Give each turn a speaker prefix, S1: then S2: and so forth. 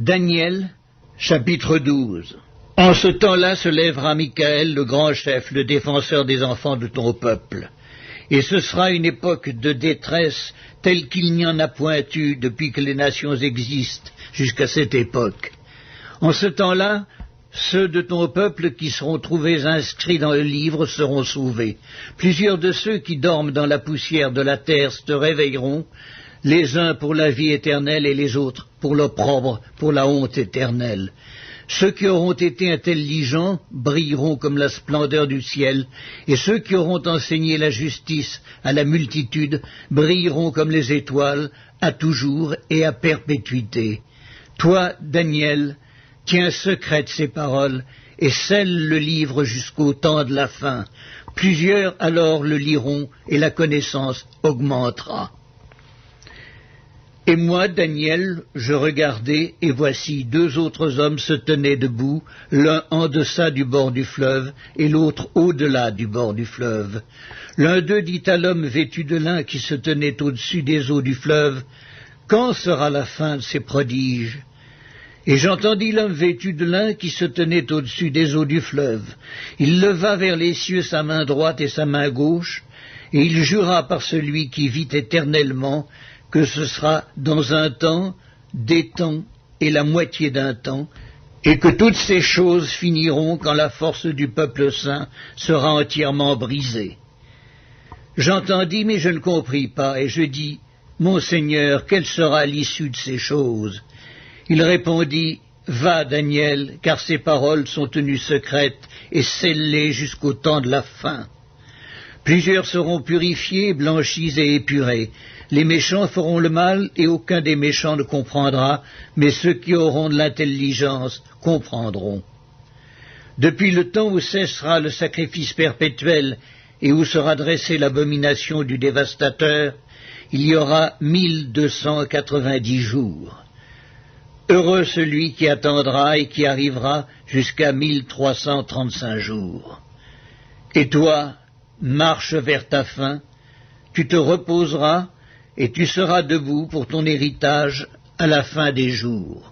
S1: Daniel, chapitre 12. En ce temps-là se lèvera Michaël, le grand chef, le défenseur des enfants de ton peuple. Et ce sera une époque de détresse telle qu'il n'y en a point eu depuis que les nations existent jusqu'à cette époque. En ce temps-là, ceux de ton peuple qui seront trouvés inscrits dans le livre seront sauvés. Plusieurs de ceux qui dorment dans la poussière de la terre se réveilleront, les uns pour la vie éternelle et les autres pour l'opprobre, pour la honte éternelle. Ceux qui auront été intelligents brilleront comme la splendeur du ciel, et ceux qui auront enseigné la justice à la multitude brilleront comme les étoiles, à toujours et à perpétuité. Toi, Daniel, tiens secrètes ces paroles, et scelle le livre jusqu'au temps de la fin. Plusieurs alors le liront, et la connaissance augmentera. Et moi, Daniel, je regardai, et voici, deux autres hommes se tenaient debout, l'un en deçà du bord du fleuve, et l'autre au-delà du bord du fleuve. L'un d'eux dit à l'homme vêtu de lin qui se tenait au-dessus des eaux du fleuve, « Quand sera la fin de ces prodiges ?» Et j'entendis l'homme vêtu de lin qui se tenait au-dessus des eaux du fleuve. Il leva vers les cieux sa main droite et sa main gauche, et il jura par celui qui vit éternellement que ce sera dans un temps, des temps et la moitié d'un temps, et que toutes ces choses finiront quand la force du peuple saint sera entièrement brisée. J'entendis, mais je ne compris pas, et je dis, « Mon Seigneur, quelle sera l'issue de ces choses ?» Il répondit, « Va, Daniel, car ces paroles sont tenues secrètes et scellées jusqu'au temps de la fin. » Plusieurs seront purifiés, blanchis et épurés. Les méchants feront le mal, et aucun des méchants ne comprendra, mais ceux qui auront de l'intelligence comprendront. Depuis le temps où cessera le sacrifice perpétuel, et où sera dressée l'abomination du dévastateur, il y aura 1290 jours. Heureux celui qui attendra et qui arrivera jusqu'à 1335 jours. Et toi, marche vers ta fin, tu te reposeras, et tu seras debout pour ton héritage à la fin des jours.